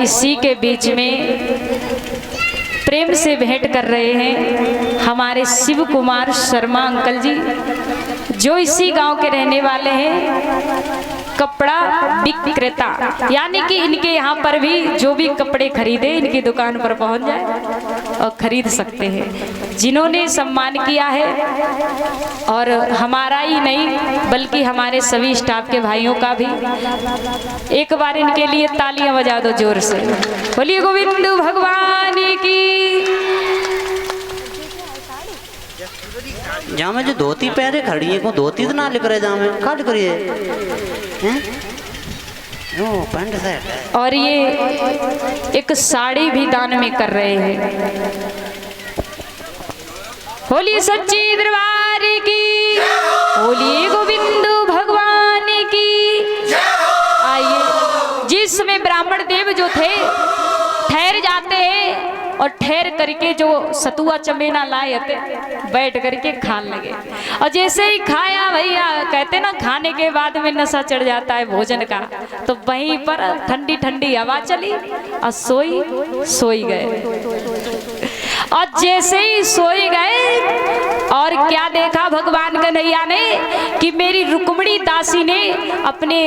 इसी के बीच में प्रेम से भेंट कर रहे हैं हमारे शिव कुमार शर्मा अंकल जी, जो इसी गांव के रहने वाले हैं, कपड़ा विक्रेता। यानी कि इनके यहाँ पर भी जो भी कपड़े खरीदे इनकी दुकान पर पहुंच जाए और खरीद सकते हैं। जिन्होंने सम्मान किया है, और हमारा ही नहीं बल्कि हमारे सभी स्टाफ के भाइयों का भी, एक बार इनके लिए तालियां बजा दो जोर से। बोलिए गोविंद भगवान की। जहाँ में जो धोती पहने खड़ी है, को धोती तो ना लिख रहे, जहाँ में काट करिए पैंट शर्ट। और ये एक साड़ी भी दान में कर रहे हैं। बोलिए सच्ची दरबार की, बोलिए गोविंद भगवान की। आइए, जिस समय ब्राह्मण देव जो थे ठहर जाते हैं और ठहर करके जो सतुआ चमेना लाए थे बैठ करके खाने लगे। और जैसे ही खाया भैया, कहते ना खाने के बाद में नशा चढ़ जाता है भोजन का, तो वहीं पर ठंडी ठंडी हवा चली और सोई गए। और जैसे ही सोई गए और क्या देखा भगवान कन्हैया ने कि मेरी रुक्मिणी दासी ने अपने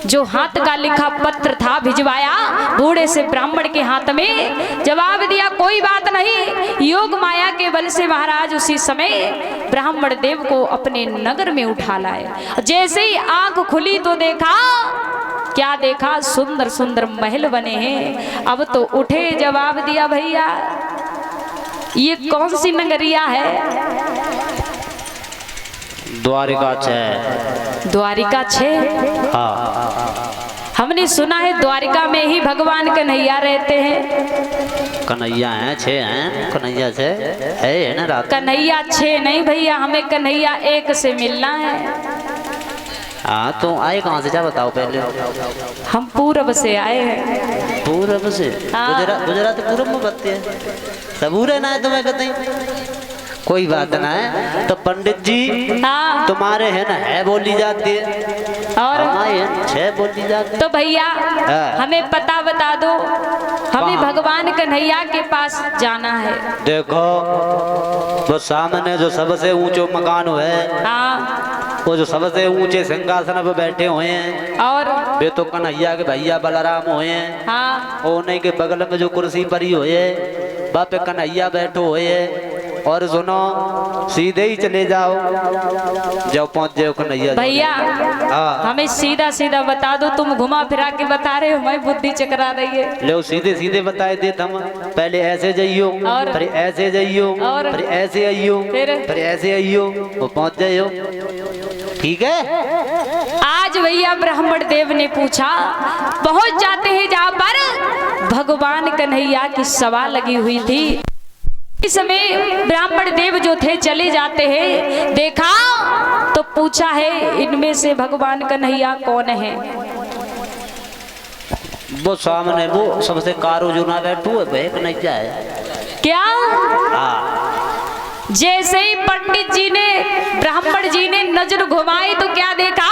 जो हाथ का लिखा पत्र था भिजवाया बूढ़े से ब्राह्मण के हाथ में, जवाब दिया कोई बात नहीं, योग माया के बल से महाराज उसी समय ब्राह्मण देव को अपने नगर में उठा लाए। जैसे ही आंख खुली तो देखा, क्या देखा, सुंदर सुंदर महल बने हैं। अब तो उठे, जवाब दिया भैया ये कौन सी नगरिया है? द्वारिका 6। द्वारिका 6? हाँ, हमने सुना है द्वारिका में ही भगवान कन्हैया रहते हैं। कन्हैया हैं 6 हैं, कन्हैया 6 है ना रात। कन्हैया 6 नहीं भैया, हमें कन्हैया 1 से मिलना है। हाँ, तो आए कहाँ से, क्या बताओ पहले। हम पूरब से आए हैं। पूरब से? हाँ। गुजरात पूरब में बतते हैं, सबूर है ना है तुम्हें कहते। कोई बात ना है। तो पंडित जी हाँ। तुम्हारे है ना है बोली जाती है, और हमारे 6 बोली जाती है। तो भैया हाँ। हमें पता बता दो, हमें भगवान कन्हैया के पास जाना है। देखो वो सामने जो सबसे ऊंचो मकान है, हाँ, वो जो सबसे ऊंचे सिंहासन पर बैठे हुए हैं, और वे तो कन्हैया के भैया बलराम हुए हैं। हाँ, उन्हीं के बगल में जो कुर्सी पड़ी हुई है, वहाँ पे कन्हैया बैठो हुए है। और सुनो, सीधे ही चले जाओ, जब पहुंच जाओ कन्हैया। भैया हाँ, हमें सीधा सीधा बता दो, तुम घुमा फिरा के बता रहे हो, हमारी बुद्धि चकरा रही है। लो सीधे सीधे बताए देते हम, पहले ऐसे जाइयो, और फिर ऐसे जाइयो, और फिर ऐसे आइयो, फिर ऐसे आइयो, वो पहुंच जाइयो। ठीक है। आज भैया ब्राह्मण देव ने पूछा, पहुंच जाते हैं जहाँ पर भगवान कन्हैया की सभा लगी हुई थी। इस समय ब्राह्मण देव जो थे चले जाते हैं, देखा तो पूछा है इनमें से भगवान कन्हैया कौन है? वो सामने वो सबसे कारो जो ना बैठू है, वह कन्हैया है। क्या? हाँ। जैसे ही पंडित जी ने, ब्राह्मण जी ने नजर घुमाई तो क्या देखा?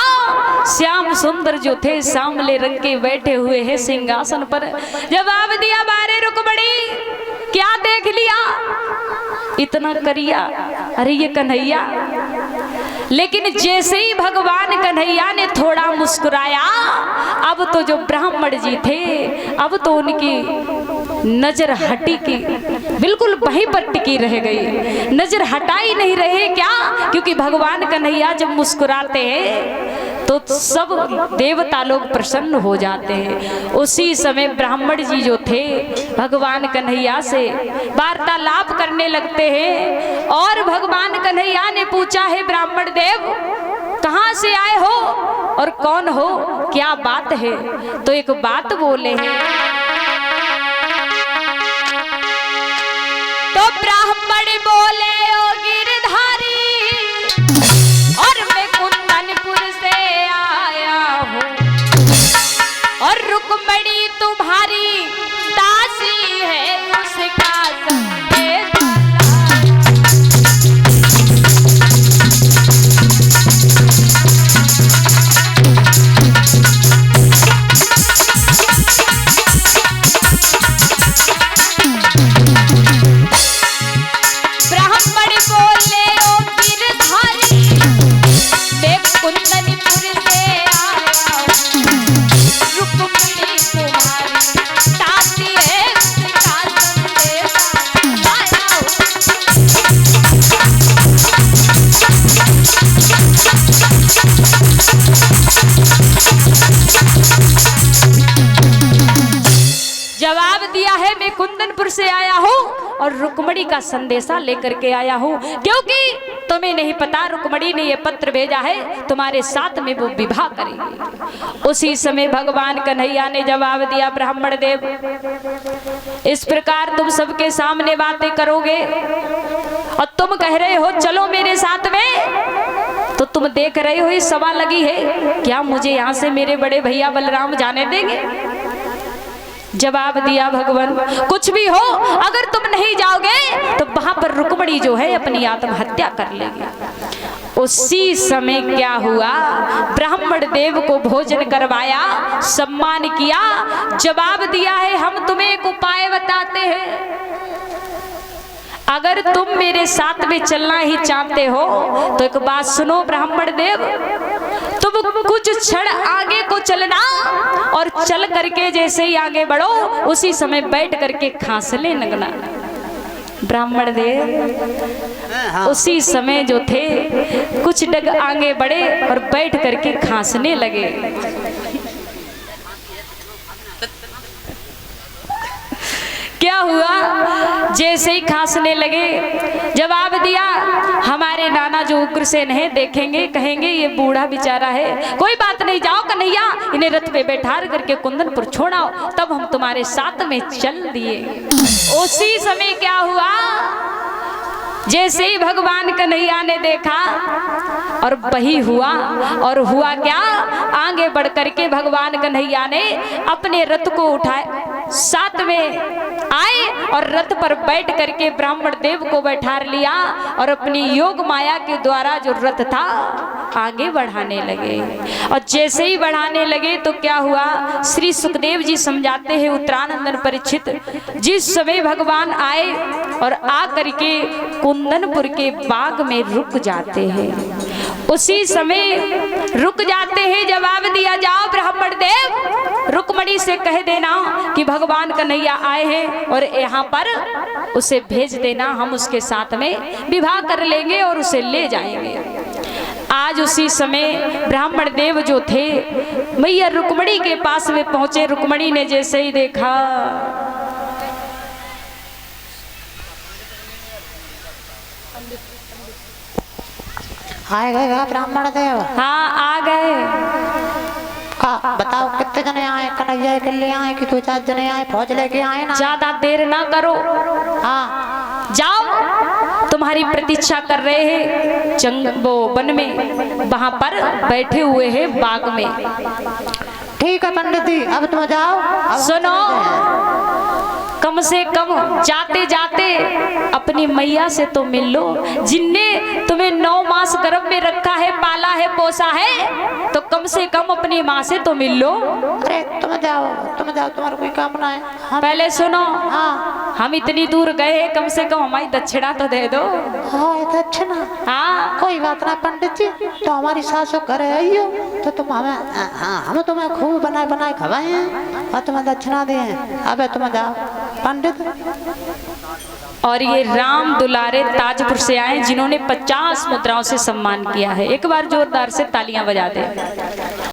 श्याम सुंदर जो थे सांवले रंग के बैठे हुए हैं सिंहासन पर। जवाब दिया, बारे रुक्मिणी क्या देख लिया इतना करिया? अरे ये कन्हैया। लेकिन जैसे ही भगवान कन्हैया ने थोड़ा मुस्कुराया, अब तो जो ब्राह्मण जी थे, अब तो उनकी नजर हटी की बिल्कुल वहीं पर टिकी रह गई, नजर हटा ही नहीं रहे। क्या? क्योंकि भगवान कन्हैया जब मुस्कुराते हैं तो सब देवता लोग प्रसन्न हो जाते हैं। उसी समय ब्राह्मण जी जो थे भगवान कन्हैया से वार्तालाप करने लगते हैं। और भगवान कन्हैया ने पूछा है, ब्राह्मण देव कहाँ से आए हो और कौन हो, क्या बात है? तो एक बात बोले हैं। तो ब्राह्मण बोले, ओ गिरधारी, और मैं कुंदनपुर से आया हूँ, और रुक्मिणी तुम्हारी दासी है, उसका संदेश जवाब दिया है मैं कुंदनपुर से आया हूँ और रुक्मणी का संदेशा लेकर के आया हूँ, क्योंकि तुम्हें नहीं पता रुक्मणी ने ये पत्र भेजा है तुम्हारे साथ में वो विवाह करेगी। उसी समय भगवान कन्हैया ने जवाब दिया, ब्राह्मण देव इस प्रकार तुम सबके सामने बातें करोगे और तुम कह रहे हो चलो मेरे साथ में, तो तुम देख रहे हो ये सभा लगी है, क्या मुझे यहाँ से मेरे बड़े भैया बलराम जाने देंगे? जवाब दिया भगवान कुछ भी हो अगर तुम नहीं जाओगे तो वहां पर रुक्मणी जो है अपनी आत्महत्या कर लेगी। उसी समय क्या हुआ, ब्राह्मण देव को भोजन करवाया, सम्मान किया, जवाब दिया है हम तुम्हें एक उपाय बताते हैं, अगर तुम मेरे साथ में चलना ही चाहते हो तो एक बात सुनो ब्राह्मण देव, तुम कुछ क्षण आगे को चलना और चल करके जैसे ही आगे बढ़ो उसी समय बैठ करके खांसले लगना। ब्राह्मण देव उसी समय जो थे कुछ डग आगे बढ़े और बैठ करके खांसने लगे। क्या हुआ, जैसे ही खांसने लगे जवाब दिया हमारे नाना जो उग्रसेन है देखेंगे कहेंगे ये बूढ़ा बेचारा है, कोई बात नहीं जाओ कन्हैया इन्हें रथ पे बैठा करके कुंदनपुर छोड़ाओ, तब हम तुम्हारे साथ में चल दिए। उसी समय क्या हुआ, जैसे ही भगवान कन्हैया ने देखा और वही हुआ, और हुआ क्या, आगे बढ़ करके भगवान कन्हैया ने अपने रथ को उठाए, साथ में आए और रथ पर बैठ करके ब्राह्मण देव को बैठा लिया और अपनी योग माया के द्वारा जो रथ था आगे बढ़ाने लगे। और जैसे ही बढ़ाने लगे तो क्या हुआ, श्री सुखदेव जी समझाते हैं उत्तरानंदन परीक्षित, जिस समय भगवान आए और आ करके कुंदनपुर के बाग में रुक जाते हैं, उसी समय रुक जाते हैं। जवाब दिया जाओ ब्राह्मण देव रुक्मणी से कह देना कि भगवान कन्हैया आए हैं और यहाँ पर उसे भेज देना, हम उसके साथ में विवाह कर लेंगे और उसे ले जाएंगे। आज उसी समय ब्राह्मण देव जो थे मैया रुक्मणी के पास में पहुंचे। रुक्मणी ने जैसे ही देखा आए गए ब्राह्मण देव? हाँ आ गए। बताओ कितने जने आए, कन्हैया के लिए आए कि 2-4 जने आए, फौज लेके आए ना? ज्यादा देर ना करो, हाँ जाओ तुम्हारी प्रतीक्षा कर रहे हैं वो वन में, वहां पर बैठे हुए हैं बाग में। ठीक है पंडित जी अब तुम जाओ। सुनो कम से कम जाते जाते अपनी मैया से तो मिल लो, जिनने तुम्हें 9 मास गर्भ में रखा है, पाला है, पोसा है, तो कम से कम अपनी माँ से तो मिल लो। अरे तुम जाओ तुम्हारा कोई काम ना है। पहले सुनो, हाँ हम इतनी दूर गए, कम से कम हमारी दक्षिणा तो दे दो। हाँ दक्षिणा? हाँ कोई बात ना पंडित जी, तो हमारी सासू घर आई हो तो तुम हमें, हाँ हम तुम्हें खूब बनाए बनाए खवाए हैं और तुम्हें दक्षिणा दिए हैं। अब तुम जाओ पंडित। और ये राम दुलारे ताजपुर से आए जिन्होंने 50 मुद्राओं से सम्मान किया है। एक बार जोरदार से तालियां बजा दे।